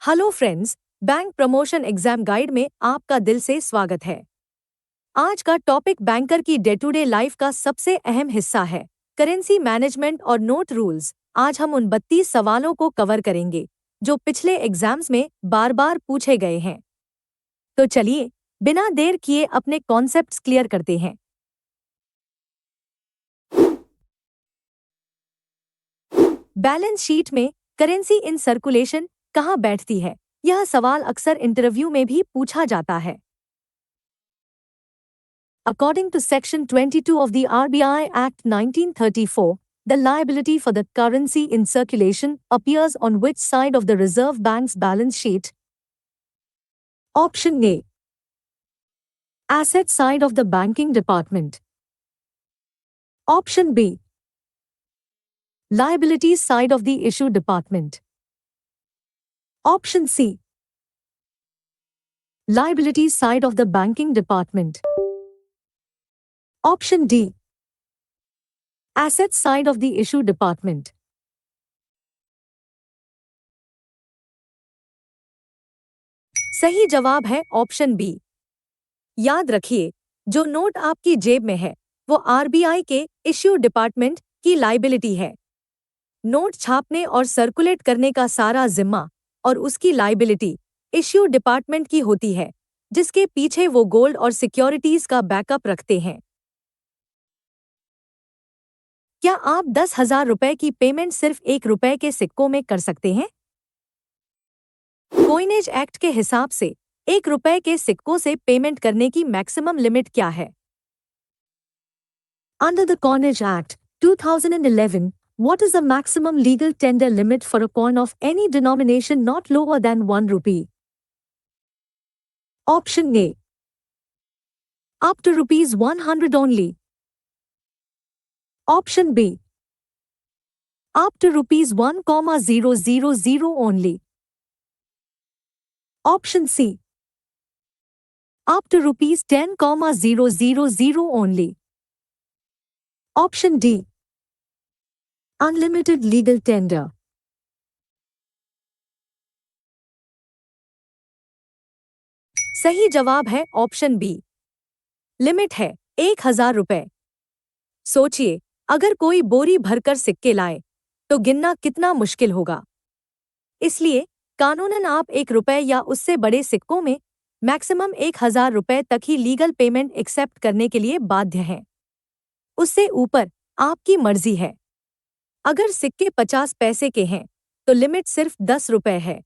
Hello friends, bank promotion exam guide में आपका दिल से स्वागत है। आज का टॉपिक बैंकर की डे टू डे लाइफ का सबसे अहम हिस्सा है, करेंसी मैनेजमेंट और नोट रूल्स। आज हम उन 32 सवालों को कवर करेंगे जो पिछले एग्जाम्स में बार बार पूछे गए हैं। तो चलिए बिना देर किए अपने कॉन्सेप्ट्स क्लियर करते हैं। बैलेंस शीट में करेंसी इन सर्कुलेशन कहाँ बैठती है? यह सवाल अक्सर इंटरव्यू में भी पूछा जाता है। According to Section 22 of the RBI Act 1934, the liability for the currency in circulation appears on which side of the Reserve Bank's balance sheet? Option A. Asset side of the banking department. Option B. Liabilities side of the issue department. Option C. Liabilities side of the banking department. Option D. Assets side of the issue department. सही जवाब है option B. याद रखिए, जो note आपकी जेब में है वो आरबीआई के इश्यू डिपार्टमेंट की लाइबिलिटी है। नोट छापने और सर्कुलेट करने का सारा जिम्मा और उसकी लाइबिलिटी इश्यू डिपार्टमेंट की होती है, जिसके पीछे वो गोल्ड और सिक्योरिटीज का बैकअप रखते हैं। क्या आप 10,000 रुपए की पेमेंट सिर्फ 1 रुपए के सिक्कों में कर सकते हैं? कोइनेज एक्ट के हिसाब से 1 रुपए के सिक्कों से पेमेंट करने की मैक्सिमम लिमिट क्या है? Under the Coinage Act 2011, what is the maximum legal tender limit for a coin of any denomination not lower than 1 rupee? Option A. Up to rupees 100 only. Option B. Up to rupees 1,000 only. Option C. Up to rupees 10,000 only. Option D. Unlimited legal tender. सही जवाब है option B. Limit है 1,000 रुपए। सोचिए, अगर कोई बोरी भरकर सिक्के लाए तो गिनना कितना मुश्किल होगा। इसलिए कानूनन आप 1 रुपए या उससे बड़े सिक्कों में मैक्सिमम 1,000 रुपए तक ही लीगल पेमेंट एक्सेप्ट करने के लिए बाध्य हैं। उससे ऊपर आपकी मर्जी है। अगर सिक्के 50 पैसे के हैं तो लिमिट सिर्फ 10 रुपए है।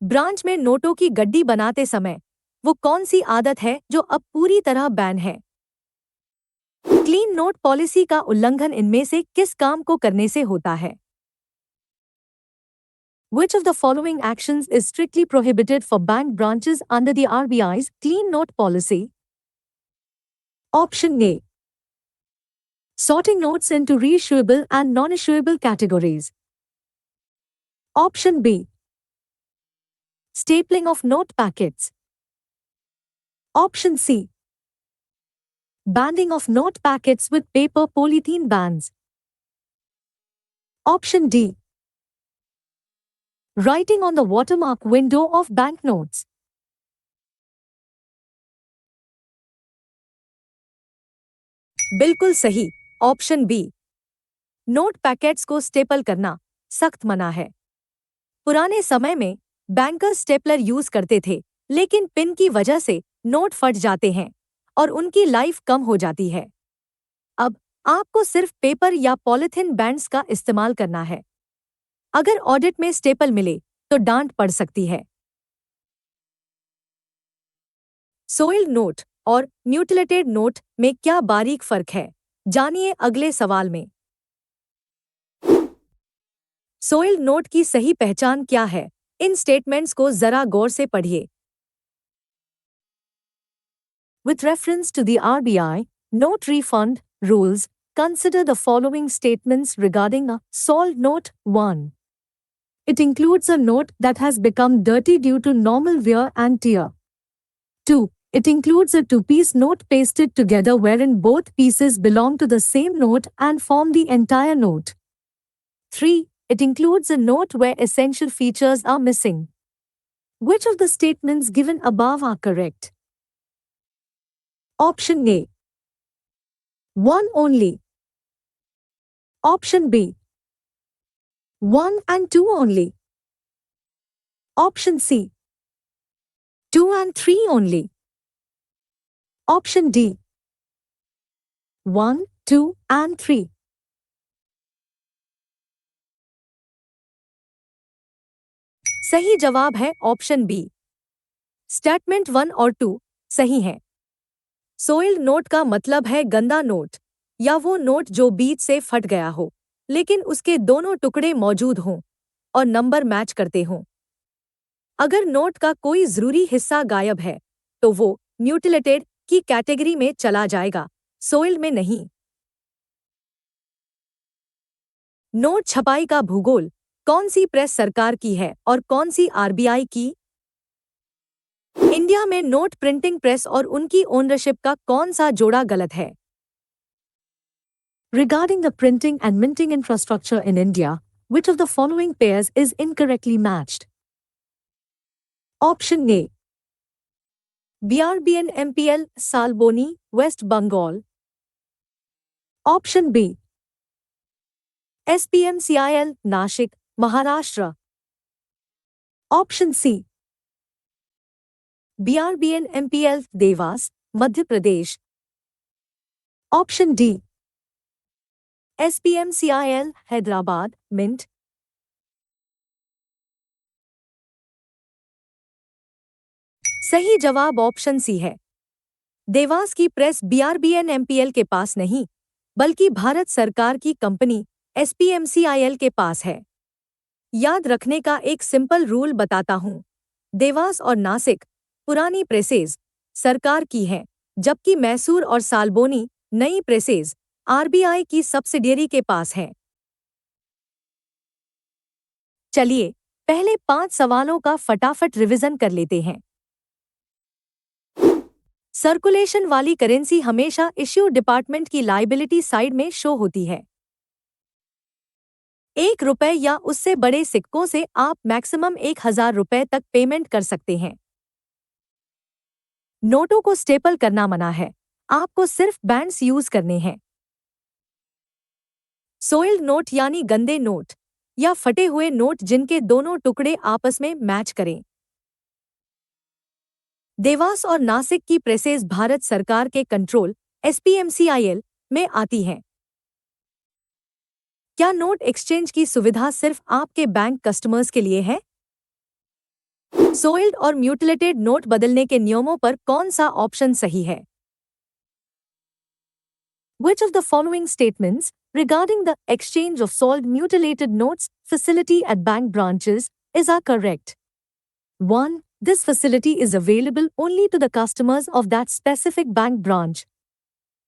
ब्रांच में नोटों की गड्डी बनाते समय वो कौन सी आदत है जो अब पूरी तरह बैन है? क्लीन नोट पॉलिसी का उल्लंघन इनमें से किस काम को करने से होता है? Which of the following actions is strictly prohibited for bank branches under the RBI's clean note policy? Option A. Sorting notes into reissuable and non-issuable categories. Option B. Stapling of note packets. Option C. Banding of note packets with paper polythene bands. Option D. Writing on the watermark window of banknotes. बिल्कुल सही, option B. Note packets को staple करना सख्त मना है। पुराने समय में बैंकर स्टेपलर यूज करते थे, लेकिन पिन की वजह से नोट फट जाते हैं और उनकी लाइफ कम हो जाती है। अब आपको सिर्फ पेपर या पॉलिथिन बैंड्स का इस्तेमाल करना है। अगर ऑडिट में स्टेपल मिले तो डांट पड़ सकती है। सोइल्ड नोट और म्यूटिलेटेड नोट में क्या बारीक फर्क है? जानिए अगले सवाल में। सोइल्ड नोट की सही पहचान क्या है? इन स्टेटमेंट्स को जरा गौर से पढ़िए। With reference to the RBI note refund rules, consider the following statements regarding a soiled note. 1. It includes a note that has become dirty due to normal wear and tear. 2. It includes a two-piece note pasted together wherein both pieces belong to the same note and form the entire note. 3. It includes a note where essential features are missing. Which of the statements given above are correct? Option A. One only. Option B. One and two only. Option C. Two and three only. Option D. One, two and three. सही जवाब है option B. Statement 1 और 2 सही हैं। सोइल्ड note का मतलब है गंदा नोट या वो नोट जो बीच से फट गया हो लेकिन उसके दोनों टुकड़े मौजूद हों और नंबर मैच करते हों। अगर नोट का कोई जरूरी हिस्सा गायब है तो वो म्यूटिलेटेड की कैटेगरी में चला जाएगा, सोइल्ड में नहीं। नोट छपाई का भूगोल कौन सी प्रेस सरकार की है और कौन सी आरबीआई की? इंडिया में नोट प्रिंटिंग प्रेस और उनकी ओनरशिप का कौन सा जोड़ा गलत है? Regarding the printing and minting infrastructure in India, which of the following pairs is incorrectly matched? Option A. BRBN MPL, Salboni, West Bengal. Option B. SPMCIL, Nashik, Maharashtra. Option C. BRBN MPL, Devas, Madhya Pradesh. Option D. SPMCIL, Hyderabad, Mint. सही जवाब option C है। देवास की press बीआरबीएन MPL के पास नहीं बल्कि भारत सरकार की company एसपीएमसीआईएल के पास है। याद रखने का एक सिंपल रूल बताता हूँ। देवास और नासिक पुरानी प्रेसेज सरकार की हैं, जबकि मैसूर और सालबोनी नई प्रेसेज आरबीआई की सब्सिडियरी के पास हैं। चलिए पहले 5 सवालों का फटाफट रिवीजन कर लेते हैं। सर्कुलेशन वाली करेंसी हमेशा इश्यू डिपार्टमेंट की लायबिलिटी साइड में शो होती है। 1 रुपए या उससे बड़े सिक्कों से आप मैक्सिमम 1000 रुपए तक पेमेंट कर सकते हैं। नोटों को स्टेपल करना मना है, आपको सिर्फ बैंड्स यूज करने हैं। सोइल्ड नोट यानी गंदे नोट या फटे हुए नोट जिनके दोनों टुकड़े आपस में मैच करें। देवास और नासिक की प्रेसेज भारत सरकार के कंट्रोल एसपीएमसीआईएल में आती हैं। क्या नोट एक्सचेंज की सुविधा सिर्फ आपके बैंक कस्टमर्स के लिए है? सोइल्ड और म्यूटिलेटेड नोट बदलने के नियमों पर कौन सा ऑप्शन सही है? Which of the following statements regarding the exchange of soiled mutilated notes facility at bank branches are correct? 1. This facility is available only to the customers of that specific bank branch.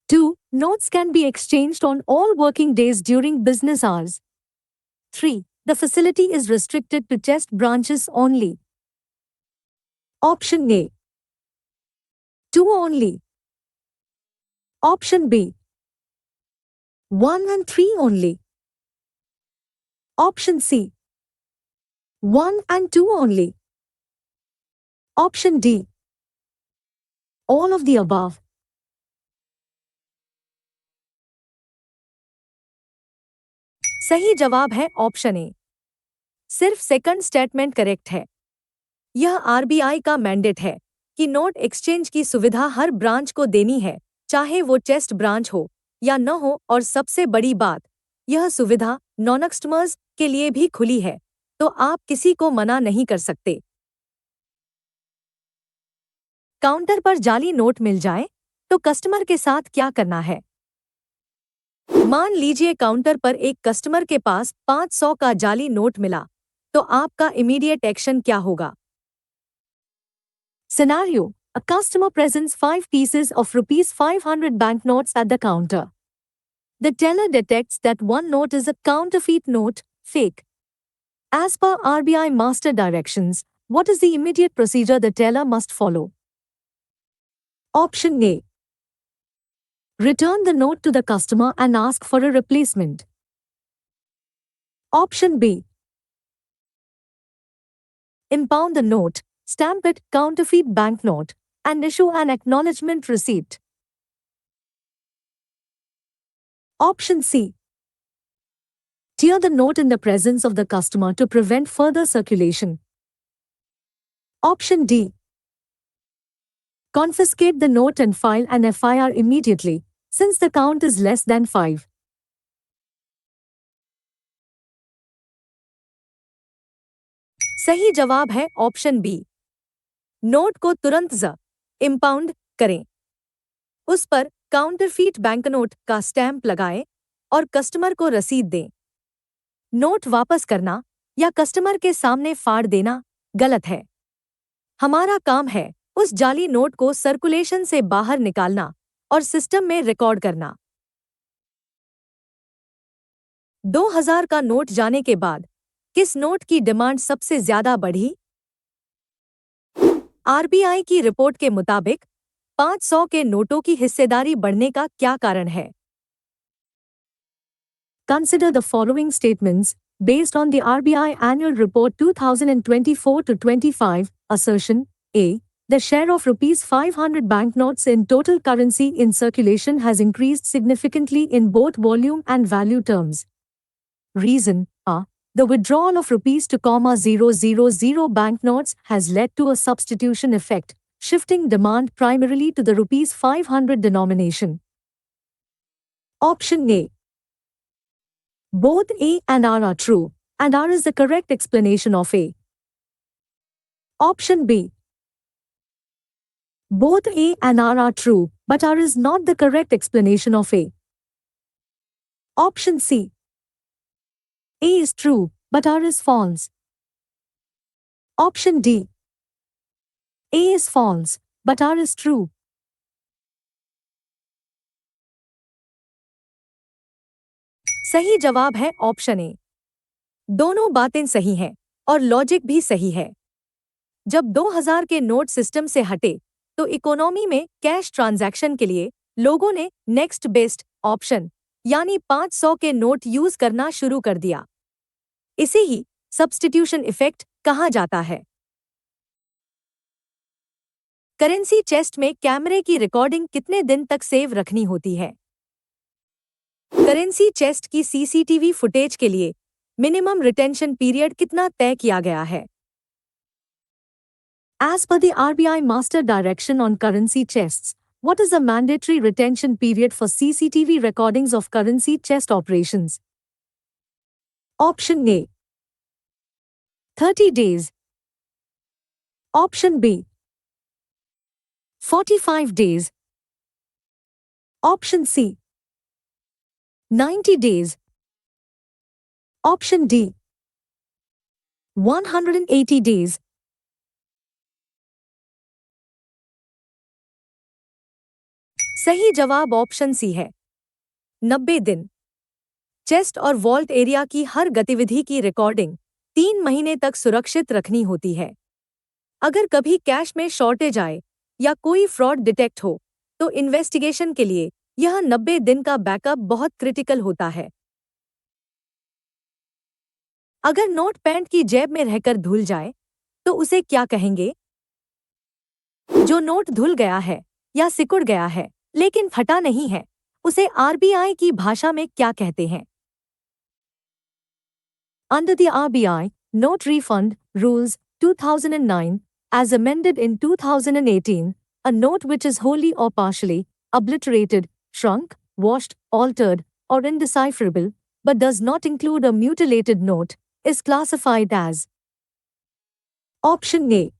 2. Notes can be exchanged on all working days during business hours. 3. The facility is restricted to chest branches only. Option A. 2 only. Option B. 1 and 3 only. Option C. 1 and 2 only. Option D. All of the above. सही जवाब है option A. सिर्फ second statement correct है। यह RBI का mandate है कि note exchange की सुविधा हर ब्रांच को देनी है, चाहे वो चेस्ट ब्रांच हो या न हो, और सबसे बड़ी बात, यह सुविधा नॉन कस्टमर्स के लिए भी खुली है, तो आप किसी को मना नहीं कर सकते। काउंटर पर जाली नोट मिल जाए तो कस्टमर के साथ क्या करना है? मान लीजिए काउंटर पर एक कस्टमर के पास 500 का जाली नोट मिला, तो आपका इमीडिएट एक्शन क्या होगा? Scenario: a customer presents 5 pieces of rupees 500 banknotes at the counter. The teller detects that one note is a counterfeit note, fake. As per RBI master directions, what is the immediate procedure the teller must follow? Option A. Return the note to the customer and ask for a replacement. Option B. Impound the note, stamp it counterfeit banknote, and issue an acknowledgement receipt. Option C. Tear the note in the presence of the customer to prevent further circulation. Option D. Confiscate the note and file an FIR immediately, since the count is less than 5. सही जवाब है option B. Note को तुरंत impound करें, उस पर counterfeit banknote का stamp लगाएं और कस्टमर को रसीद दें। नोट वापस करना या कस्टमर के सामने फाड़ देना गलत है। हमारा काम है उस जाली नोट को सर्कुलेशन से बाहर निकालना और सिस्टम में रिकॉर्ड करना। 2000 का नोट जाने के बाद किस नोट की डिमांड सबसे ज्यादा बढ़ी? आरबीआई की रिपोर्ट के मुताबिक 500 के नोटों की हिस्सेदारी बढ़ने का क्या कारण है? Consider the following statements based on the RBI Annual Report 2024-25. Assertion A. The share of rupees 500 banknotes in total currency in circulation has increased significantly in both volume and value terms. Reason A. The withdrawal of rupees 2,000 banknotes has led to a substitution effect, shifting demand primarily to the rupees 500 denomination. Option A. Both A and R are true, and R is the correct explanation of A. Option B. Both A and R are true, but R is not the correct explanation of A. Option C. A is true, but R is false. Option D. A is false, but R is true. सही जवाब है option A. दोनों बातें सही हैं और logic भी सही है। जब 2000 के नोट सिस्टम से हटे तो इकोनॉमी में कैश ट्रांजैक्शन के लिए लोगों ने नेक्स्ट बेस्ट ऑप्शन यानी 500 के नोट यूज करना शुरू कर दिया। इसे ही सब्स्टिट्यूशन इफेक्ट कहा जाता है। करेंसी चेस्ट में कैमरे की रिकॉर्डिंग कितने दिन तक सेव रखनी होती है? करेंसी चेस्ट की सीसीटीवी फुटेज के लिए मिनिमम रिटेंशन पीरियड कितना तय किया गया है? As per the RBI Master Direction on Currency Chests, what is the mandatory retention period for CCTV recordings of currency chest operations? Option A. 30 days. Option B. 45 days. Option C. 90 days. Option D. 180 days. सही जवाब option C है, 90 दिन। Chest और vault area की हर गतिविधि की recording 3 महीने तक सुरक्षित रखनी होती है। अगर कभी कैश में शॉर्टेज आए या कोई फ्रॉड डिटेक्ट हो तो इन्वेस्टिगेशन के लिए यह 90 दिन का बैकअप बहुत क्रिटिकल होता है। अगर नोट पैंट की जेब में रहकर धुल जाए तो उसे क्या कहेंगे? जो नोट धुल गया है या सिकुड़ गया है लेकिन फटा नहीं है, उसे आरबीआई की भाषा में क्या कहते हैं? Under the RBI Note Refund Rules 2009, as amended in 2018, a note which is wholly or partially obliterated, shrunk, washed, altered, or indecipherable, but does not include a mutilated note, is classified as Option A.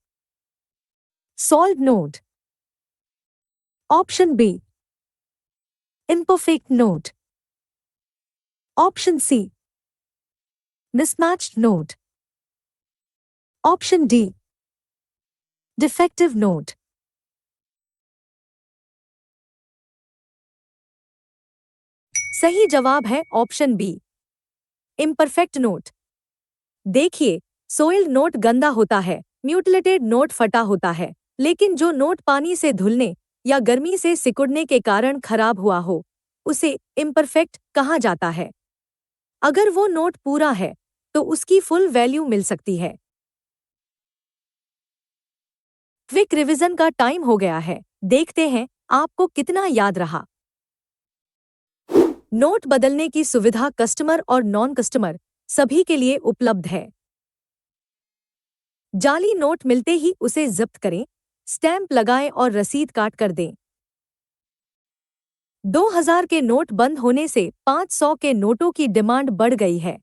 Soiled note. Option B. Imperfect note. Option C. Mismatched note. Option D. Defective note. सही जवाब है option B, imperfect note. देखिए, सोइल्ड note गंदा होता है, mutilated note फटा होता है, लेकिन जो नोट पानी से धुलने या गर्मी से सिकुड़ने के कारण खराब हुआ हो, उसे इम्परफेक्ट कहा जाता है। अगर वो नोट पूरा है तो उसकी फुल वैल्यू मिल सकती है। क्विक रिवीजन का टाइम हो गया है। देखते हैं आपको कितना याद रहा। नोट बदलने की सुविधा कस्टमर और नॉन कस्टमर सभी के लिए उपलब्ध है। जाली नोट मिलते ही उसे जब्त करें, स्टैंप लगाएं और रसीद काट कर दें। 2000 के नोट बंद होने से 500 के नोटों की डिमांड बढ़ गई है।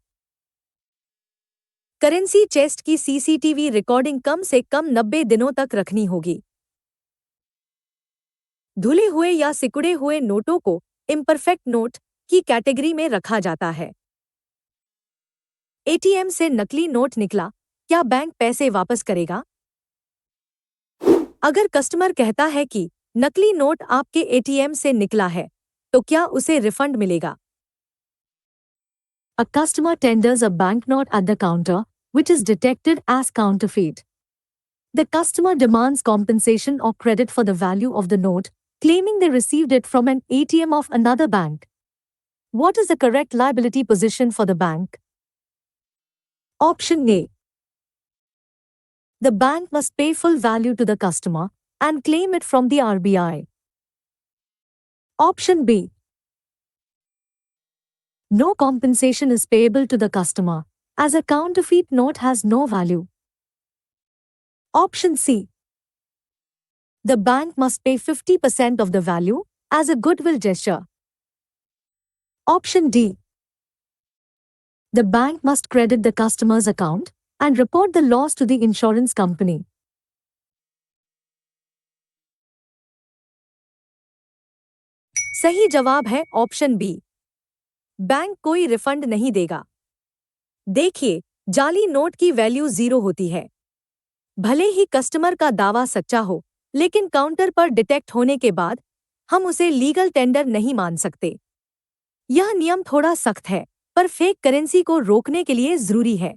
करेंसी चेस्ट की सीसीटीवी रिकॉर्डिंग कम से कम 90 दिनों तक रखनी होगी। धुले हुए या सिकुड़े हुए नोटों को इम्परफेक्ट नोट की कैटेगरी में रखा जाता है। एटीएम से नकली नोट निकला, क्या बैंक पैसे वापस करेगा? अगर कस्टमर कहता है कि नकली नोट आपके एटीएम से निकला है, तो क्या उसे रिफंड मिलेगा? A customer tenders a banknote at the counter, which is detected as counterfeit. The customer demands compensation or credit for the value of the note, claiming they received it from an ATM of another bank. What is the correct liability position for the bank? Option A. The bank must pay full value to the customer and claim it from the RBI. Option B. No compensation is payable to the customer, as a counterfeit note has no value. Option C. The bank must pay 50% of the value as a goodwill gesture. Option D. The bank must credit the customer's account and report the loss to the insurance company. सही जवाब है option B. Bank कोई refund नहीं देगा। देखिए, जाली note की value 0 होती है। भले ही कस्टमर का दावा सच्चा हो, लेकिन काउंटर पर डिटेक्ट होने के बाद हम उसे लीगल टेंडर नहीं मान सकते। यह नियम थोड़ा सख्त है, पर फेक करेंसी को रोकने के लिए जरूरी है।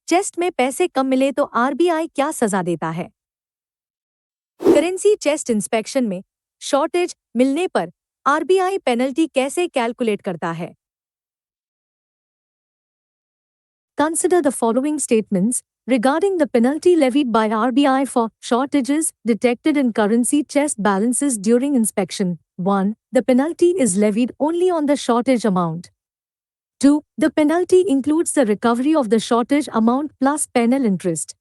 चेस्ट में पैसे कम मिले तो आरबीआई क्या सजा देता है? करेंसी चेस्ट इंस्पेक्शन में शॉर्टेज मिलने पर आरबीआई पेनल्टी कैसे कैलकुलेट करता है? Consider the following statements regarding the penalty levied by RBI for shortages detected in currency chest balances during inspection. 1. The penalty is levied only on the shortage amount. 2. The penalty includes the recovery of the shortage amount plus penal interest.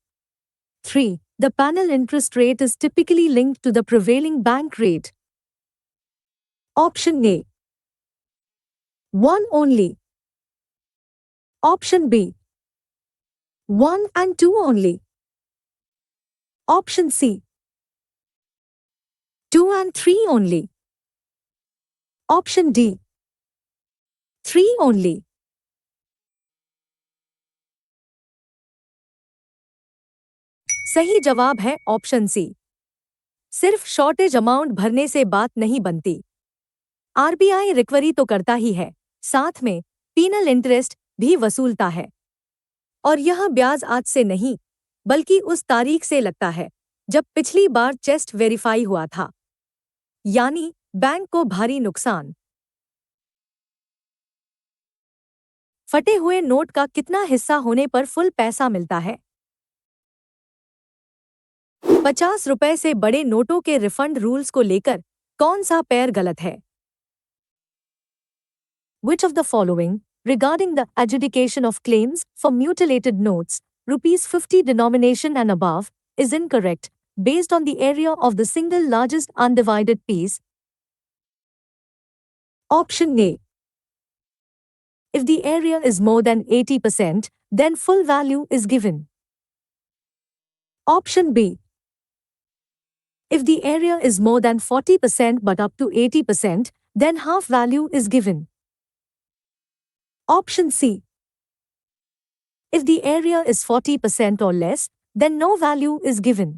3. The penal interest rate is typically linked to the prevailing bank rate. Option A. 1 only. Option B. 1 and 2 only. Option C. 2 and 3 only. Option D. 3 only. सही जवाब है option C. सिर्फ shortage amount भरने से बात नहीं बनती। RBI recovery तो करता ही है, साथ में पीनल इंटरेस्ट भी वसूलता है। और यह ब्याज आज से नहीं, बल्कि उस तारीख से लगता है जब पिछली बार चेस्ट वेरीफाई हुआ था। यानी बैंक को भारी नुकसान। फटे हुए नोट का कितना हिस्सा होने पर फुल पैसा मिलता है? 50 रुपए से बड़े नोटों के रिफंड रूल्स को लेकर कौन सा पैर गलत है? Which of the following, regarding the adjudication of claims for mutilated notes, rupees 50 denomination and above, is incorrect, based on the area of the single largest undivided piece? Option A. If the area is more than 80%, then full value is given. Option B. If the area is more than 40% but up to 80%, then half value is given. Option C. If the area is 40% or less, then no value is given.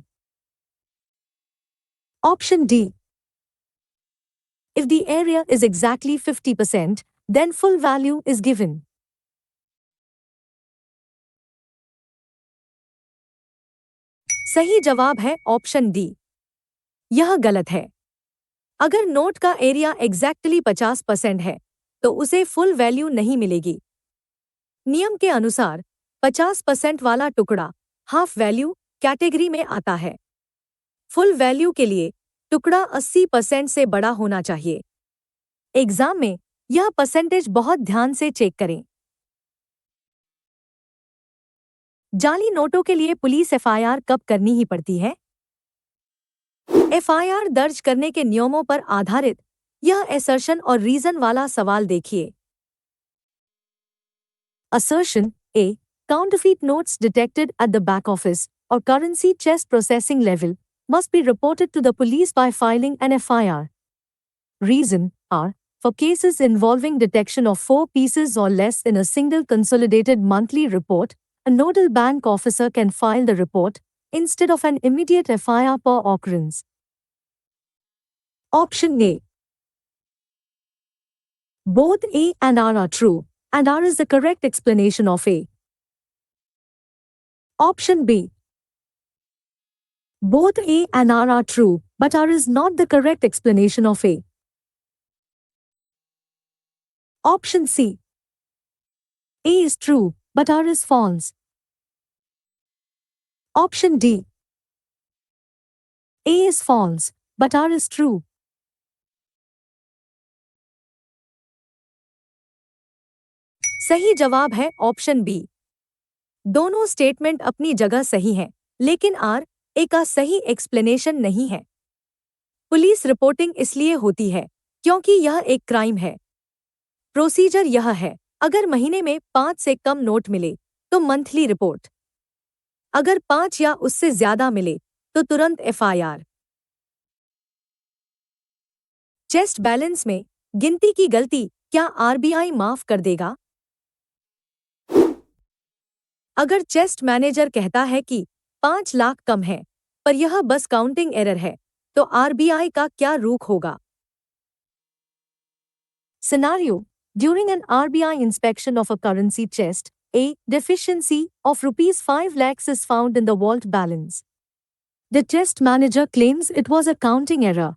Option D. If the area is exactly 50%, then full value is given. सही जवाब है option D. यह गलत है। अगर note का area exactly 50% है, तो उसे फुल वैल्यू नहीं मिलेगी। नियम के अनुसार 50% वाला टुकड़ा हाफ वैल्यू कैटेगरी में आता है। फुल वैल्यू के लिए टुकड़ा 80% से बड़ा होना चाहिए। एग्जाम में यह परसेंटेज बहुत ध्यान से चेक करें। जाली नोटों के लिए पुलिस एफआईआर कब करनी ही पड़ती है? एफआईआर दर्ज करने के नियमों पर आधारित यह असर्शन और रीजन वाला सवाल देखिए। Assertion A. Counterfeit notes detected at the back office or currency chest processing level must be reported to the police by filing an FIR. Reason R. For cases involving detection of 4 pieces or less in a single consolidated monthly report, a nodal bank officer can file the report instead of an immediate FIR per occurrence. Option A. Both A and R are true, and R is the correct explanation of A. Option B. Both A and R are true, but R is not the correct explanation of A. Option C. A is true, but R is false. Option D. A is false, but R is true. सही जवाब है option B. दोनों statement अपनी जगह सही हैं, लेकिन R A का सही एक्सप्लेनेशन नहीं है। पुलिस रिपोर्टिंग इसलिए होती है क्योंकि यह एक क्राइम है। प्रोसीजर यह है, अगर महीने में 5 से कम नोट मिले तो मंथली रिपोर्ट, अगर 5 या उससे ज्यादा मिले तो तुरंत एफआईआर। चेस्ट बैलेंस में गिनती की गलती क्या आरबीआई माफ कर देगा? अगर चेस्ट मैनेजर कहता है कि 5 लाख कम है, पर यह बस काउंटिंग एरर है, तो आरबीआई का क्या रुख होगा? Scenario: During an RBI inspection of a currency chest, a deficiency of rupees 5 lakhs is found in the vault balance. The chest manager claims it was a counting error.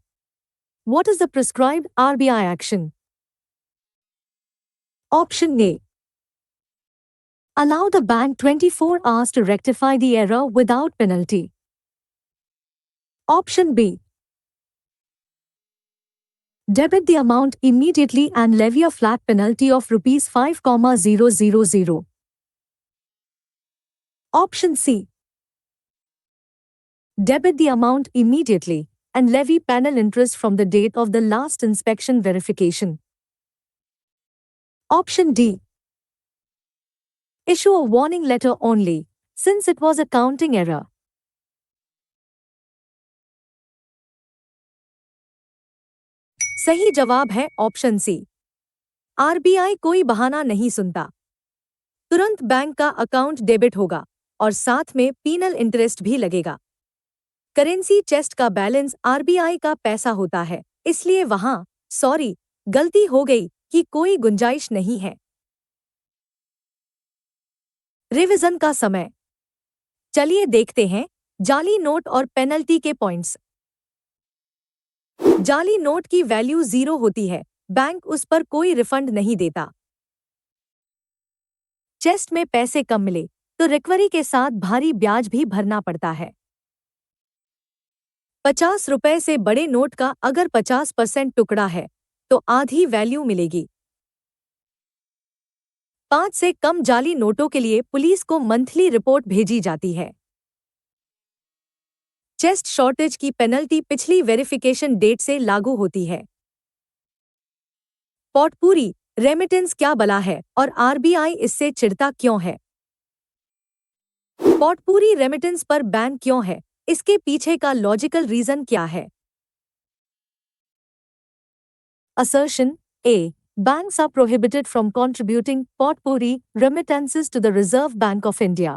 What is the prescribed RBI action? Option A. Allow the bank 24 hours to rectify the error without penalty. Option B. Debit the amount immediately and levy a flat penalty of rupees 5,000. Option C. Debit the amount immediately and levy penal interest from the date of the last inspection verification. Option D. Issue a warning letter only, since it was a counting error. सही जवाब है option C. RBI कोई बहाना नहीं सुनता। तुरंत bank का account debit होगा और साथ में पीनल इंटरेस्ट भी लगेगा। करेंसी चेस्ट का बैलेंस आरबीआई का पैसा होता है, इसलिए वहां सॉरी गलती हो गई कि कोई गुंजाइश नहीं है। रिवीजन का समय। चलिए देखते हैं जाली नोट और पेनल्टी के पॉइंट्स। जाली नोट की वैल्यू 0 होती है, बैंक उस पर कोई रिफंड नहीं देता। चेस्ट में पैसे कम मिले तो रिकवरी के साथ भारी ब्याज भी भरना पड़ता है। 50 रुपए से बड़े नोट का अगर 50% टुकड़ा है तो आधी वैल्यू मिलेगी। 5 से कम जाली नोटों के लिए पुलिस को मंथली रिपोर्ट भेजी जाती है। चेस्ट शॉर्टेज की पेनल्टी पिछली वेरिफिकेशन डेट से लागू होती है। पॉटपूरी रेमिटेंस क्या बला है और आरबीआई इससे चिढ़ता क्यों है? पॉटपूरी रेमिटेंस पर बैन क्यों है, इसके पीछे का लॉजिकल रीजन क्या है? Assertion A. Banks are prohibited from contributing potpourri remittances to the Reserve Bank of India.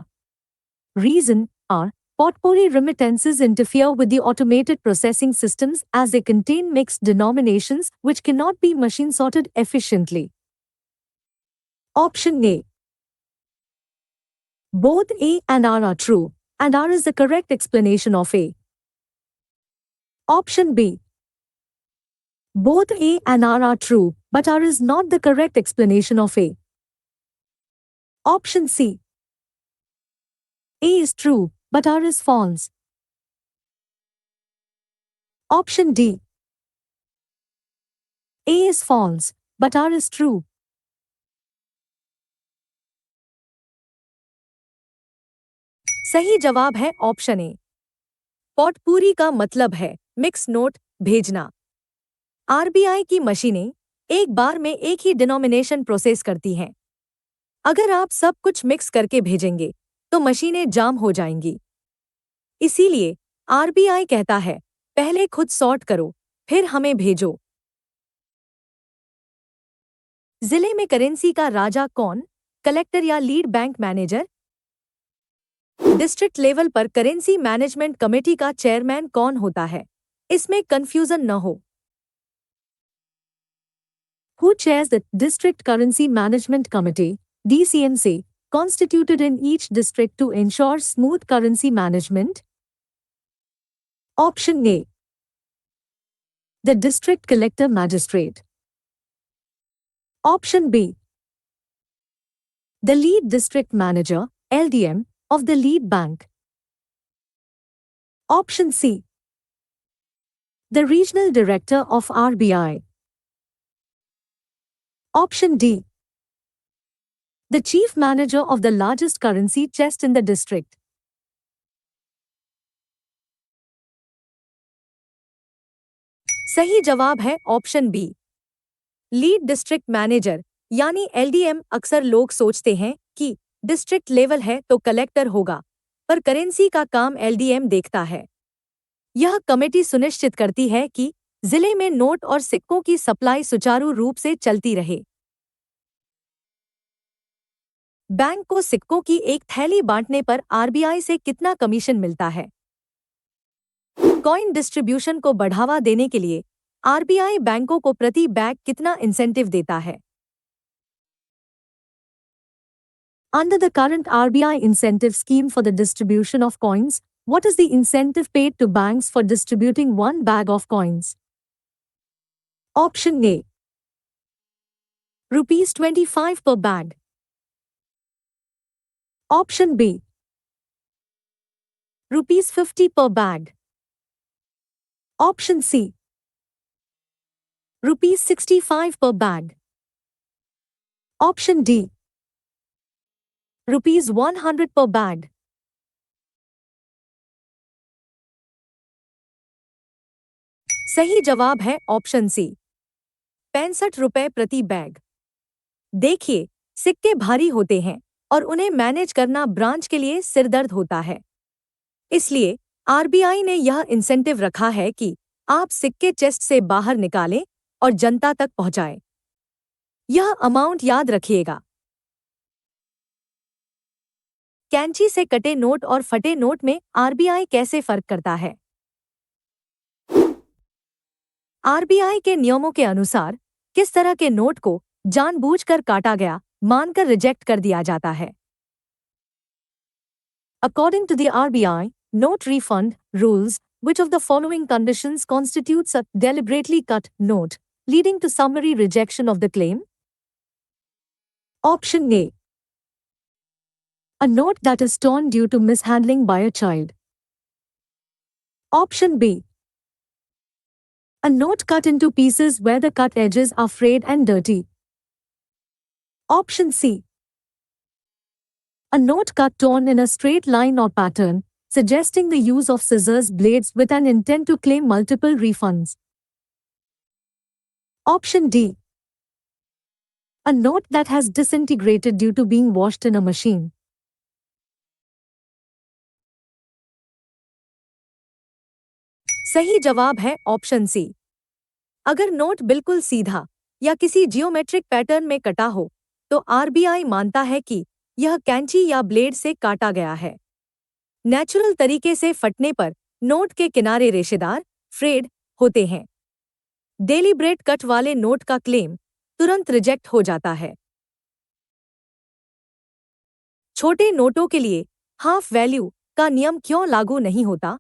Reason R. Potpourri remittances interfere with the automated processing systems as they contain mixed denominations which cannot be machine sorted efficiently. Option A. Both A and R are true, and R is the correct explanation of A. Option B. Both A and R are true, but R is not the correct explanation of A. Option C. A is true, but R is false. Option D. A is false, but R is true. सही जवाब है option A. पॉटपूरी का मतलब है mix note भेजना। RBI की मशीनें एक बार में एक ही डिनोमिनेशन प्रोसेस करती हैं। अगर आप सब कुछ मिक्स करके भेजेंगे तो मशीनें जाम हो जाएंगी। इसीलिए आरबीआई कहता है पहले खुद सॉर्ट करो, फिर हमें भेजो। जिले में करेंसी का राजा कौन, कलेक्टर या lead bank manager? District level पर करेंसी मैनेजमेंट कमेटी का चेयरमैन कौन होता है? इसमें कंफ्यूजन न हो। Who chairs the District Currency Management Committee, DCMC, constituted in each district to ensure smooth currency management? Option A. The District Collector Magistrate. Option B. The Lead District Manager, LDM, of the lead bank. Option C. The Regional Director of RBI. Option D. The Chief Manager of the largest currency chest in the district. सही जवाब है option B. Lead district manager यानी LDM. अक्सर लोग सोचते हैं कि district level है तो कलेक्टर होगा, पर करेंसी का काम एलडीएम देखता है। यह कमेटी सुनिश्चित करती है कि जिले में नोट और सिक्कों की सप्लाई सुचारू रूप से चलती रहे। बैंक को सिक्कों की एक थैली बांटने पर आरबीआई से कितना कमीशन मिलता है? कॉइन डिस्ट्रीब्यूशन को बढ़ावा देने के लिए आरबीआई बैंकों को प्रति बैग कितना इंसेंटिव देता है? Under the current RBI incentive scheme for the distribution of coins, what is the incentive paid to banks for distributing one bag of coins? Option A. Rupees 25 per bag. Option B. Rupees 50 per bag. Option C. Rupees 65 per bag. Option D. Rupees 100 per bag. सही जवाब है option C, 65 रुपए प्रति bag. देखिए, सिक्के भारी होते हैं और उन्हें मैनेज करना ब्रांच के लिए सिरदर्द होता है। इसलिए आरबीआई ने यह इंसेंटिव रखा है कि आप सिक्के चेस्ट से बाहर निकालें और जनता तक पहुंचाएं। यह अमाउंट याद रखिएगा। कैंची से कटे नोट और फटे नोट में आरबीआई कैसे फर्क करता है? आरबीआई के नियमों के अनुसार किस तरह के नोट को जानबूझकर काटा गया मानकर रिजेक्ट कर दिया जाता है? According to the RBI note refund rules, which of the following conditions constitutes a deliberately cut note, leading to summary rejection of the claim? Option A. A note that is torn due to mishandling by a child. Option B. A note cut into pieces where the cut edges are frayed and dirty. Option C. A note cut torn in a straight line or pattern, suggesting the use of scissors blades with an intent to claim multiple refunds. Option D. A note that has disintegrated due to being washed in a machine. सही जवाब है option C. अगर note बिल्कुल सीधा या किसी geometric pattern में कटा हो तो आरबीआई मानता है कि यह कैंची या ब्लेड से काटा गया है। नेचुरल तरीके से फटने पर नोट के किनारे रेशेदार फ्रेड होते हैं। डेलिब्रेट कट वाले नोट का क्लेम तुरंत रिजेक्ट हो जाता है। छोटे नोटों के लिए हाफ वैल्यू का नियम क्यों लागू नहीं होता?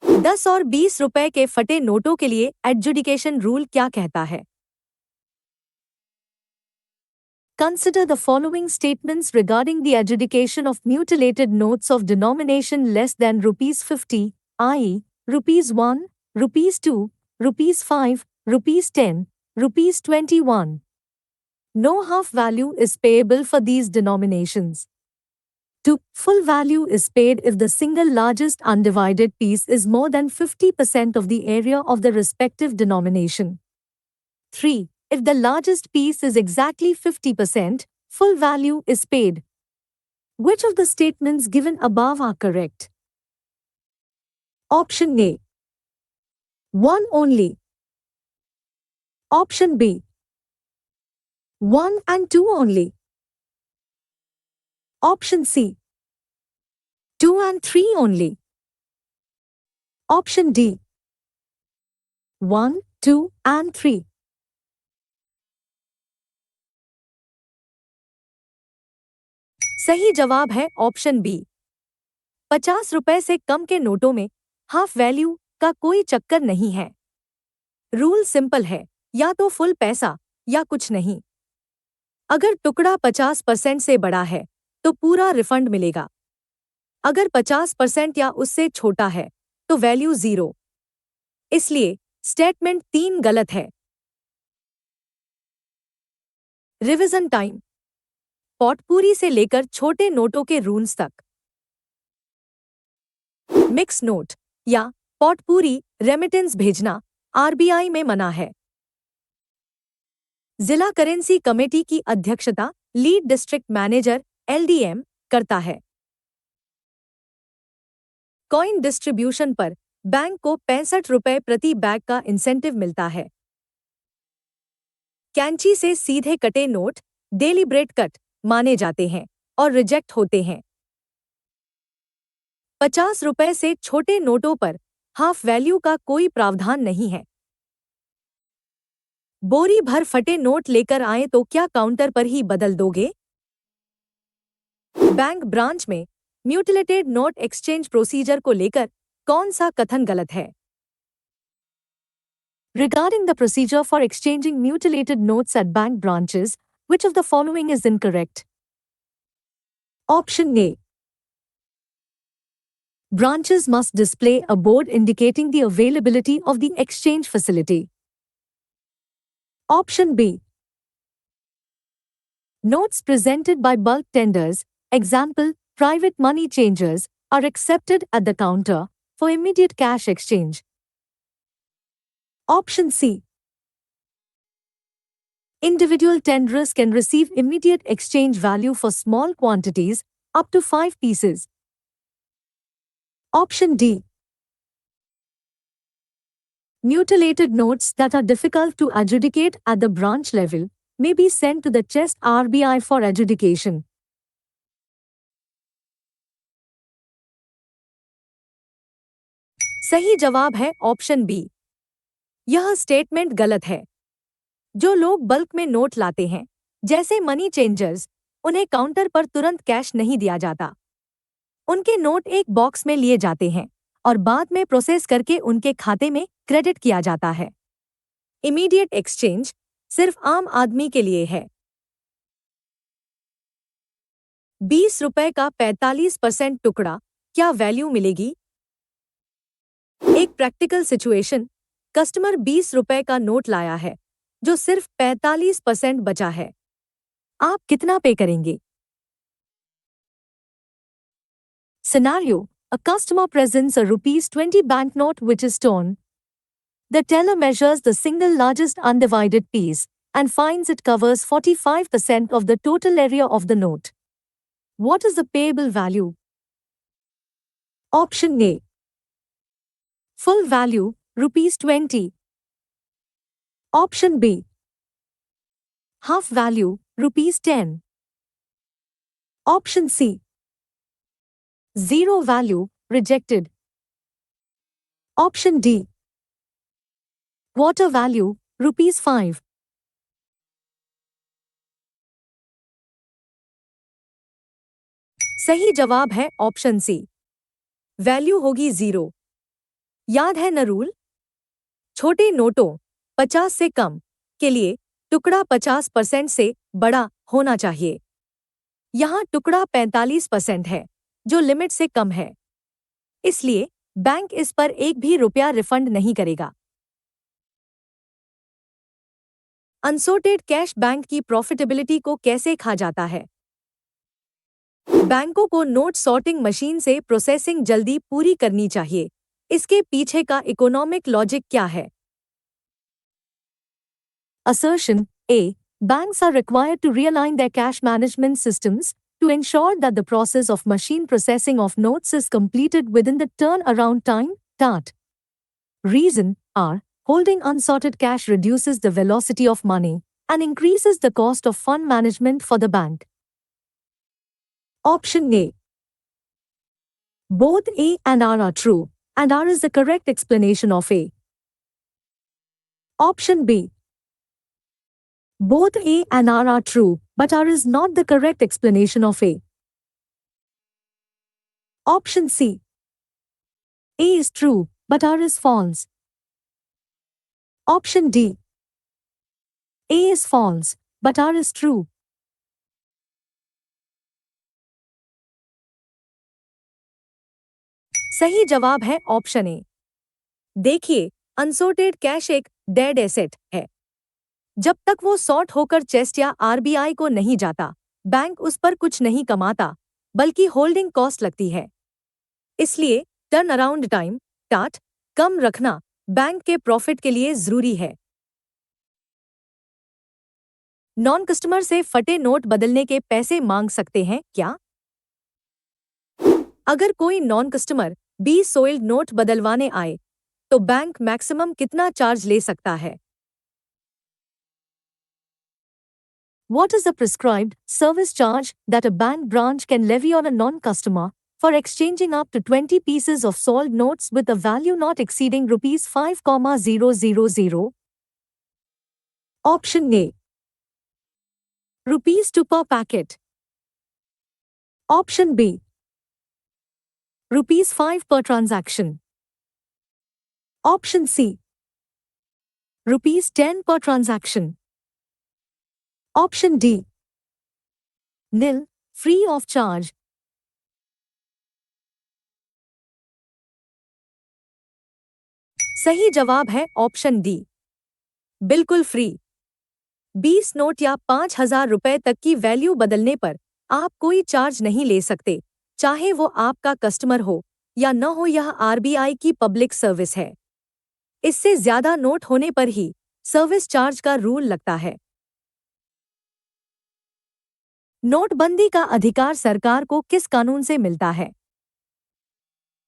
10 और 20 रुपए के फटे नोटों के लिए एडजुडिकेशन रूल क्या कहता है? Consider the following statements regarding the adjudication of mutilated notes of denomination less than rupees 50, i.e., rupees 1, rupees 2, rupees 5, rupees 10, rupees 21. No half value is payable for these denominations. 2. Full value is paid if the single largest undivided piece is more than 50% of the area of the respective denomination. 3. If the largest piece is exactly 50%, full value is paid. Which of the statements given above are correct? Option A. 1 only. Option B. 1 and 2 only. Option C. 2 and 3 only. Option D. 1, 2 and 3. सही जवाब है option B. 50 रुपए से कम के नोटों में half value का कोई चक्कर नहीं है। रूल सिंपल है, या तो फुल पैसा या कुछ नहीं। अगर टुकड़ा 50% से बड़ा है तो पूरा रिफंड मिलेगा। अगर 50% या उससे छोटा है तो वैल्यू 0। इसलिए स्टेटमेंट 3 गलत है। Revision time. पॉटपूरी से लेकर छोटे नोटों के रूल्स तक। मिक्स नोट या पॉटपूरी रेमिटेंस भेजना आरबीआई में मना है। जिला करेंसी कमेटी की अध्यक्षता लीड डिस्ट्रिक्ट मैनेजर एलडीएम करता है। कॉइन डिस्ट्रीब्यूशन पर बैंक को 65 रुपए प्रति बैग का इंसेंटिव मिलता है। कैंची से सीधे कटे नोट डेलिब्रेट कट माने जाते हैं और रिजेक्ट होते हैं। 50 रुपए से छोटे नोटों पर हाफ वैल्यू का कोई प्रावधान नहीं है। बोरी भर फटे नोट लेकर आए तो क्या काउंटर पर ही बदल दोगे? बैंक ब्रांच में म्यूटिलेटेड नोट एक्सचेंज प्रोसीजर को लेकर कौन सा कथन गलत है? Regarding the procedure for exchanging mutilated notes at bank branches, which of the following is incorrect? Option A. Branches must display a board indicating the availability of the exchange facility. Option B. Notes presented by bulk tenders, example, private money changers, are accepted at the counter for immediate cash exchange. Option C. Individual tenderers can receive immediate exchange value for small quantities up to 5 pieces. Option D. Mutilated notes that are difficult to adjudicate at the branch level may be sent to the chest RBI for adjudication. सही जवाब है option B. यह statement गलत है। जो लोग bulk में note लाते हैं, जैसे मनी चेंजर्स, उन्हें काउंटर पर तुरंत कैश नहीं दिया जाता। उनके नोट एक बॉक्स में लिए जाते हैं और बाद में प्रोसेस करके उनके खाते में क्रेडिट किया जाता है। इमीडिएट एक्सचेंज सिर्फ आम आदमी के लिए है। 20 रुपए का 45% टुकड़ा, क्या वैल्यू मिलेगी? एक प्रैक्टिकल सिचुएशन, कस्टमर 20 रुपए का नोट लाया है जो सिर्फ 45% बचा है। आप कितना पे करेंगे? Scenario: a customer presents a rupees 20 banknote which is torn. The teller measures the single largest undivided piece and finds it covers 45% of the total area of the note. What is the payable value? Option A. Full value, rupees 20. Option B. Half value, rupees 10. Option C. Zero value, rejected. Option D. Quarter value, rupees 5. सही जवाब है option C. Value होगी 0। याद है न rule? छोटे नोटों 50 से कम के लिए टुकड़ा 50% से बड़ा होना चाहिए। यहाँ टुकड़ा 45% है, जो लिमिट से कम है। इसलिए बैंक इस पर एक भी रुपया रिफंड नहीं करेगा। अनसॉर्टेड कैश बैंक की प्रॉफिटेबिलिटी को कैसे खा जाता है? बैंकों को नोट सॉर्टिंग मशीन से प्रोसेसिंग जल्दी पूरी करनी चाहिए। इसके पीछे का इकोनॉमिक लॉजिक क्या है? Assertion A. Banks are required to realign their cash management systems to ensure that the process of machine processing of notes is completed within the turnaround time, TAT. Reason R. Holding unsorted cash reduces the velocity of money and increases the cost of fund management for the bank. Option A. Both A and R are true, and R is the correct explanation of A. Option B. Both A and R are true, but R is not the correct explanation of A. Option C. A is true, but R is false. Option D. A is false, but R is true. सही जवाब है option A. देखिए, unsorted cash एक dead asset है। जब तक वो sort होकर चेस्ट या आरबीआई को नहीं जाता, बैंक उस पर कुछ नहीं कमाता, बल्कि होल्डिंग कॉस्ट लगती है। इसलिए टर्न अराउंड टाइम टाट कम रखना बैंक के प्रॉफिट के लिए जरूरी है। नॉन कस्टमर से फटे नोट बदलने के पैसे मांग सकते हैं क्या? अगर कोई नॉन कस्टमर 20 सोइल्ड नोट बदलवाने आए, तो बैंक मैक्सिमम कितना चार्ज ले सकता है? What is the prescribed service charge that a bank branch can levy on a non-customer for exchanging up to 20 pieces of sold notes with a value not exceeding rupees 5,000? Option A. Rupees 2 per packet. Option B. Rupees 5 per transaction. Option C. Rupees 10 per transaction. Option D. Nil, free of charge. सही जवाब है option D, बिल्कुल free. 20 note या 5,000 रुपए तक की value बदलने पर आप कोई चार्ज नहीं ले सकते, चाहे वो आपका कस्टमर हो या न हो। यह आरबीआई की पब्लिक सर्विस है। इससे ज्यादा नोट होने पर ही सर्विस चार्ज का रूल लगता है। नोटबंदी का अधिकार सरकार को किस कानून से मिलता है?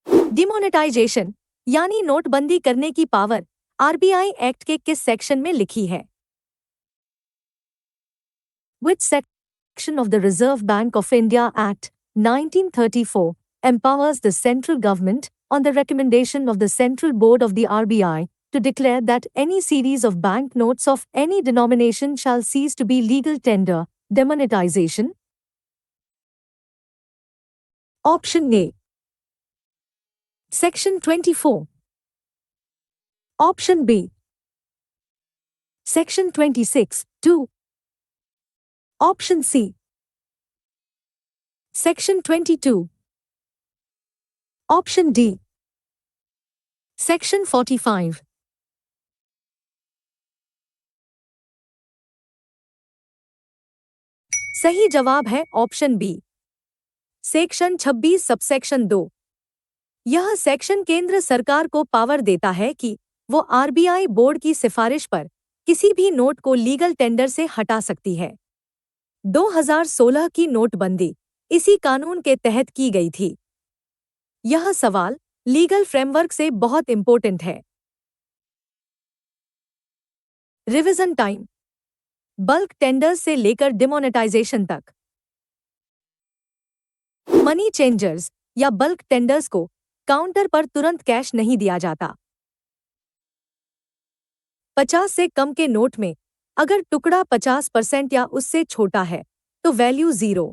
डिमोनेटाइजेशन यानी नोटबंदी करने की पावर आरबीआई एक्ट के किस सेक्शन में लिखी है? Which section of the Reserve Bank of India Act 1934 empowers the central government on the recommendation of the Central Board of the RBI to declare that any series of bank notes of any denomination shall cease to be legal tender, demonetization? Option A. Section 24. Option B. Section 26, 2. Option C. Section 22. Option D. Section 45. सही जवाब है option B, section 26 subsection 2। यह section केंद्र सरकार को power देता है कि वो आरबीआई बोर्ड की सिफारिश पर किसी भी नोट को लीगल टेंडर से हटा सकती है। 2016 की नोटबंदी इसी कानून के तहत की गई थी। यह सवाल लीगल फ्रेमवर्क से बहुत इंपॉर्टेंट है। रिवीजन टाइम, बल्क टेंडर्स से लेकर डिमोनेटाइजेशन तक। मनी चेंजर्स या बल्क टेंडर्स को काउंटर पर तुरंत कैश नहीं दिया जाता। 50 से कम के नोट में अगर टुकड़ा 50% या उससे छोटा है तो वैल्यू 0।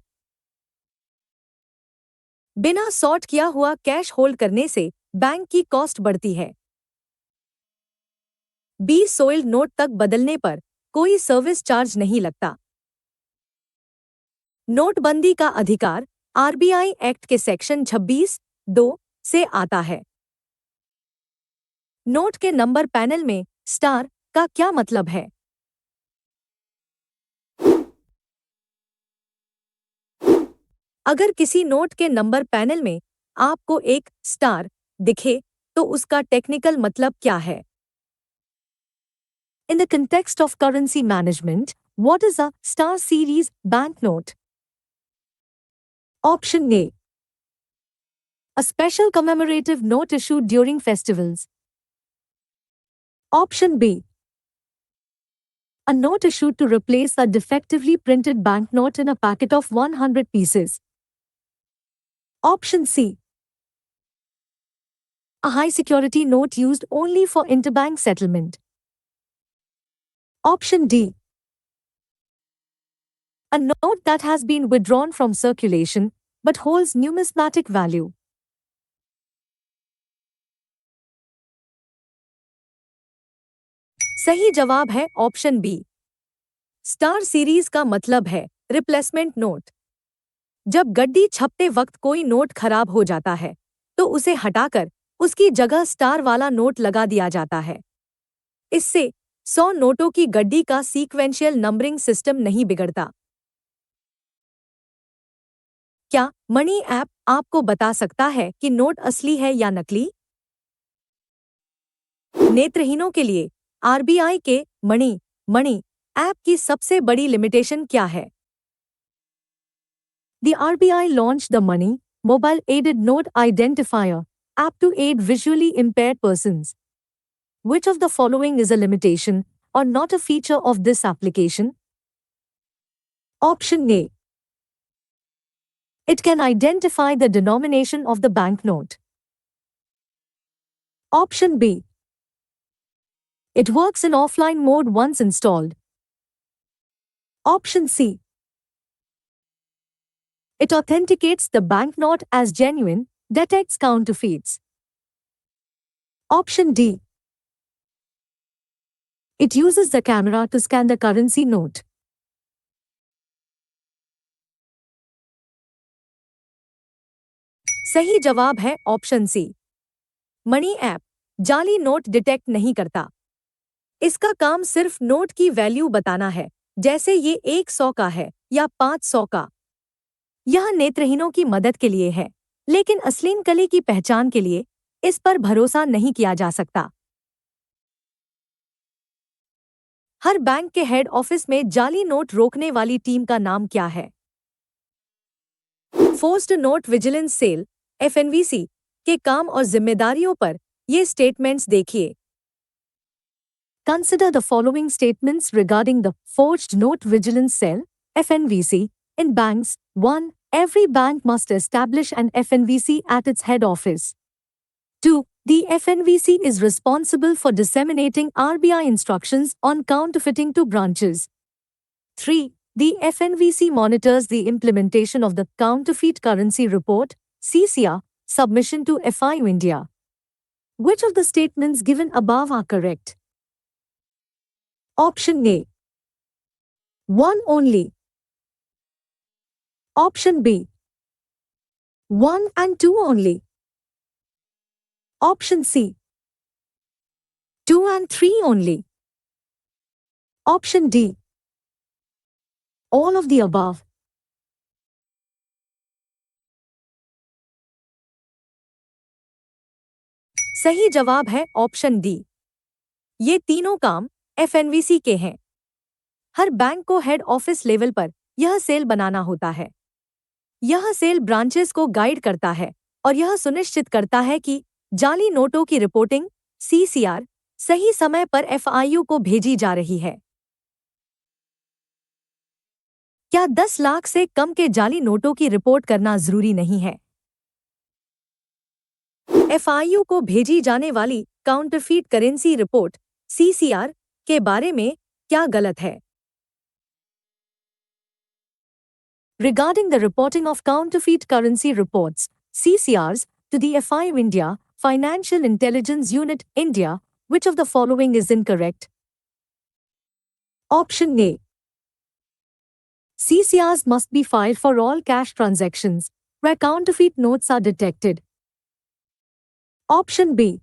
बिना सॉर्ट किया हुआ कैश होल्ड करने से बैंक की कॉस्ट बढ़ती है। बी सोइल्ड नोट तक बदलने पर कोई सर्विस चार्ज नहीं लगता। नोटबंदी का अधिकार आरबीआई एक्ट के सेक्शन 26(2) से आता है। नोट के नंबर पैनल में स्टार का क्या मतलब है? अगर किसी नोट के नंबर पैनल में आपको एक स्टार दिखे तो उसका टेक्निकल मतलब क्या है? In the context of currency management, what is a star series banknote? Option A. A special commemorative note issued during festivals. Option B. A note issued to replace a defectively printed banknote in a packet of 100 pieces. Option C. A high security note used only for interbank settlement. Option D. A note that has been withdrawn from circulation but holds numismatic value. सही जवाब है option B. Star series का मतलब है replacement note. जब गड्डी छपते वक्त कोई नोट खराब हो जाता है तो उसे हटाकर उसकी जगह स्टार वाला नोट लगा दिया जाता है। इससे 100 नोटों की गड्डी का सीक्वेंशियल नंबरिंग सिस्टम नहीं बिगड़ता। क्या मनी ऐप आपको बता सकता है कि नोट असली है या नकली? नेत्रहीनों के लिए आरबीआई के मनी मनी ऐप की सबसे बड़ी लिमिटेशन क्या है? The RBI launched the Money mobile aided note identifier app to aid visually impaired persons. Which of the following is a limitation or not a feature of this application? Option A. It can identify the denomination of the banknote. Option B. It works in offline mode once installed. Option C. It authenticates the banknote as genuine, detects counterfeits. Option D. It uses the camera to scan the currency note. सही जवाब है option C. Money app जाली note detect नहीं करता। इसका काम सिर्फ note की वैल्यू बताना है, जैसे ये 100 का है या 500 का। यह नेत्रहीनों की मदद के लिए है, लेकिन असली नकली की पहचान के लिए इस पर भरोसा नहीं किया जा सकता। हर बैंक के हेड ऑफिस में जाली नोट रोकने वाली टीम का नाम क्या है? फोर्स्ड नोट विजिलेंस सेल (एफएनवीसी) के काम और जिम्मेदारियों पर ये स्टेटमेंट्स देखिए। Consider the following statements regarding the Forged Note Vigilance Cell (FNVC) in banks. 1. Every bank must establish an FNVC at its head office. 2. The FNVC is responsible for disseminating RBI instructions on counterfeiting to branches. 3. The FNVC monitors the implementation of the Counterfeit Currency Report (CCR) submission to FIU India. Which of the statements given above are correct? Option A. One only. Option B. 1 and 2 only. Option C. 2 and 3 only. Option D. All of the above. सही जवाब है option D. ये तीनों काम एफएनवीसी के हैं। हर bank को head office level पर यह सेल बनाना होता है। यह सेल ब्रांचेस को गाइड करता है और यह सुनिश्चित करता है कि जाली नोटों की रिपोर्टिंग (सीसीआर) सही समय पर एफआईयू को भेजी जा रही है। क्या 10 लाख से कम के जाली नोटों की रिपोर्ट करना जरूरी नहीं है? एफआईयू को भेजी जाने वाली काउंटरफीट करेंसी रिपोर्ट (सीसीआर) के बारे में क्या गलत है? Regarding the reporting of counterfeit currency reports (CCRs) to the FIU India Financial Intelligence Unit, India. Which of the following is incorrect? Option A. CCRs must be filed for all cash transactions where counterfeit notes are detected. Option B.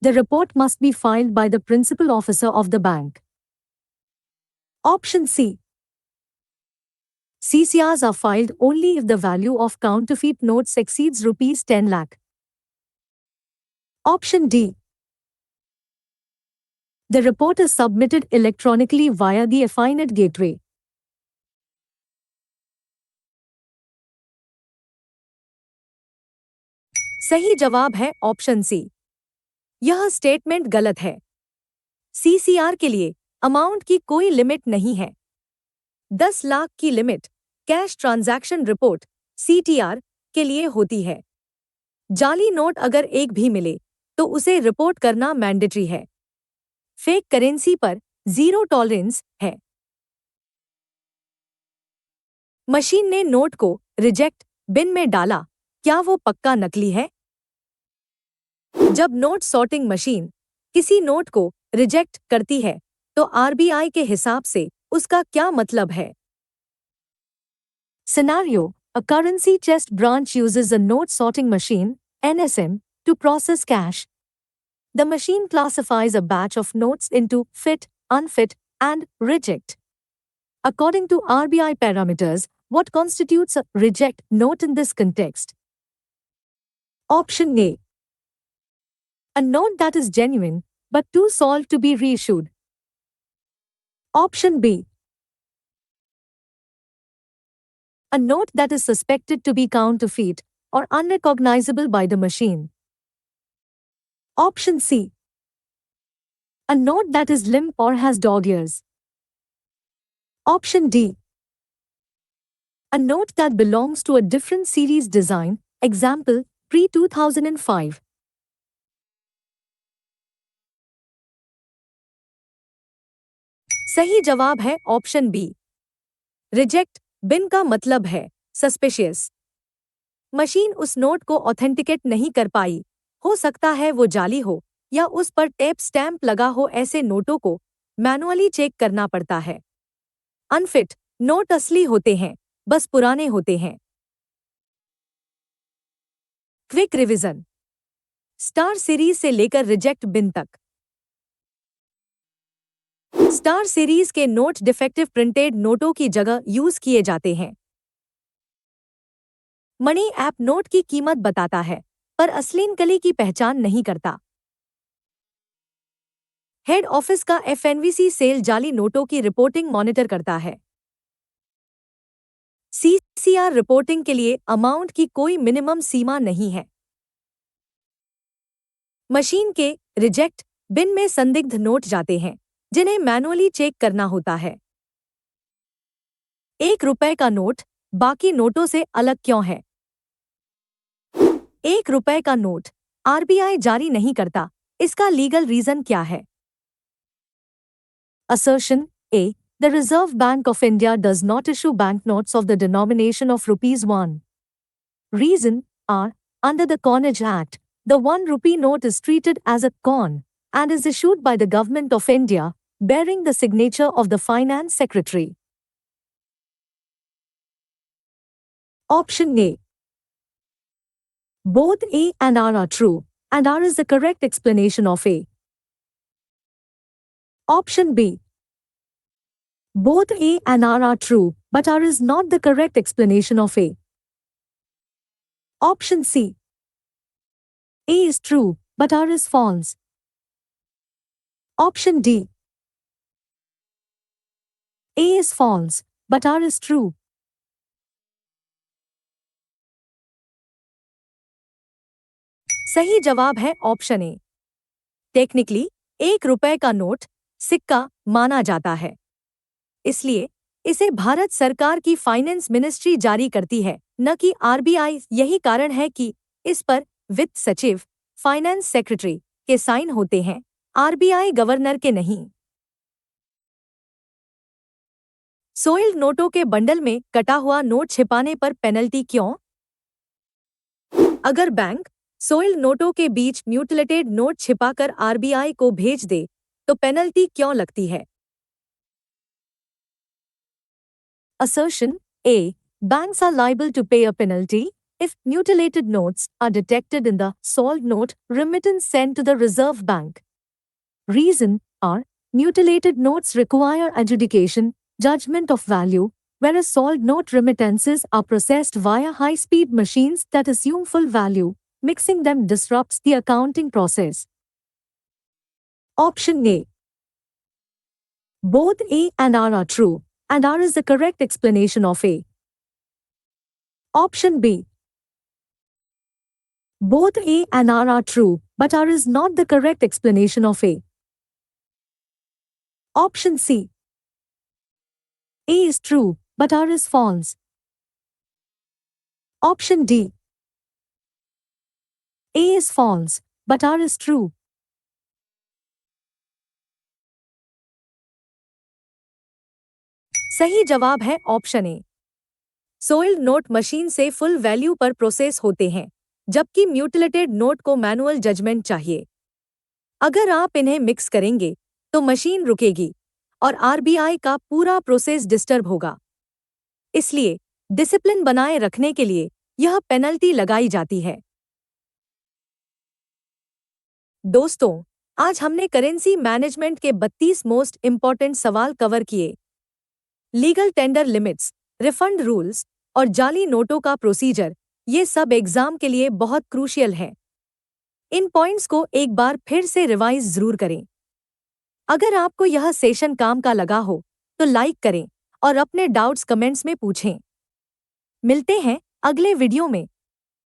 The report must be filed by the principal officer of the bank. Option C. CCRs are filed only if the value of counterfeit notes exceeds rupees 10 lakh. Option D. The report is submitted electronically via the FINET gateway. सही जवाब है option C. यह statement गलत है। CCR के लिए amount की कोई लिमिट नहीं है। 10 लाख की limit cash transaction report CTR के लिए होती है। जाली नोट अगर एक भी मिले तो उसे रिपोर्ट करना मैंडेटरी है। फेक करेंसी पर जीरो टॉलरेंस है। मशीन ने नोट को रिजेक्ट बिन में डाला, क्या वो पक्का नकली है? जब नोट सॉर्टिंग मशीन किसी नोट को रिजेक्ट करती है तो आरबीआई के हिसाब से उसका क्या मतलब है? Scenario: A currency chest branch uses a note sorting machine (NSM) to process cash. The machine classifies a batch of notes into fit, unfit, and reject. According to RBI parameters, what constitutes a reject note in this context? Option A. A note that is genuine but too sold to be reissued. Option B. A note that is suspected to be counterfeit or unrecognizable by the machine. Option C. A note that is limp or has dog ears. Option D. A note that belongs to a different series design, example, pre-2005. सही जवाब है option B. Reject बिन का मतलब है suspicious. Machine उस note को authenticate नहीं कर पाई, हो सकता है वो जाली हो या उस पर टेप स्टैंप लगा हो। ऐसे नोटों को मैनुअली चेक करना पड़ता है। अनफिट नोट असली होते हैं, बस पुराने होते हैं। क्विक रिवीजन: स्टार सीरीज से लेकर रिजेक्ट बिन तक। स्टार सीरीज के नोट डिफेक्टिव प्रिंटेड नोटों की जगह यूज किए जाते हैं। मनी ऐप नोट की कीमत बताता है पर असली नकली की पहचान नहीं करता। हेड ऑफिस का एफएनवीसी सेल जाली नोटों की रिपोर्टिंग मॉनिटर करता है। सीसीआर रिपोर्टिंग के लिए अमाउंट की कोई मिनिमम सीमा नहीं है। मशीन के रिजेक्ट बिन में संदिग्ध नोट जाते हैं जिन्हें मैनुअली चेक करना होता है। 1 रुपए का नोट बाकी नोटों से अलग क्यों है? 1 रुपए का नोट आरबीआई जारी नहीं करता, इसका लीगल रीजन क्या है? Assertion A. The Reserve Bank of India does not issue banknotes of the denomination of rupees 1. Reason R. Under the Coinage Act, the 1 rupee note is treated as a coin and is issued by the Government of India, bearing the signature of the Finance Secretary. Option A. Both A and R are true, and R is the correct explanation of A. Option B. Both A and R are true, but R is not the correct explanation of A. Option C. A is true, but R is false. Option D. A is false, but R is true. सही जवाब है option A. Technically 1 रुपए का note सिक्का माना जाता है, इसलिए इसे भारत सरकार की फाइनेंस मिनिस्ट्री जारी करती है, न कि आरबीआई। यही कारण है कि इस पर वित्त सचिव, फाइनेंस सेक्रेटरी के साइन होते हैं, आरबीआई गवर्नर के नहीं। सोइल्ड नोटों के बंडल में कटा हुआ नोट छिपाने पर पेनल्टी क्यों? अगर बैंक सोइल नोटों के बीच म्यूटिलेटेड नोट छिपाकर आरबीआई को भेज दे तो पेनल्टी क्यों लगती है? Assertion A. Banks are liable to pay a penalty if mutilated notes are detected in the sold note remittance sent to the Reserve Bank. Reason are mutilated notes require adjudication, judgment of value, whereas sold note remittances are processed via high speed machines that assume full value. Mixing them disrupts the accounting process. Option A. Both A and R are true, and R is the correct explanation of A. Option B. Both A and R are true, but R is not the correct explanation of A. Option C. A is true, but R is false. Option D. A is false, but R is true. सही जवाब है option A. सोइल्ड note machine से full value पर process होते हैं, जबकि mutilated note को manual judgement चाहिए। अगर आप इन्हें मिक्स करेंगे तो मशीन रुकेगी और आरबीआई का पूरा प्रोसेस डिस्टर्ब होगा। इसलिए डिसिप्लिन बनाए रखने के लिए यह पेनल्टी लगाई जाती है। दोस्तों, आज हमने करेंसी मैनेजमेंट के 32 मोस्ट इंपॉर्टेंट सवाल कवर किए। Legal tender limits, refund rules और जाली नोटों का प्रोसीजर, ये सब एग्जाम के लिए बहुत क्रूशियल है। इन पॉइंट्स को एक बार फिर से रिवाइज जरूर करें। अगर आपको यह सेशन काम का लगा हो तो लाइक करें और अपने डाउट्स कमेंट्स में पूछें। मिलते हैं अगले वीडियो में।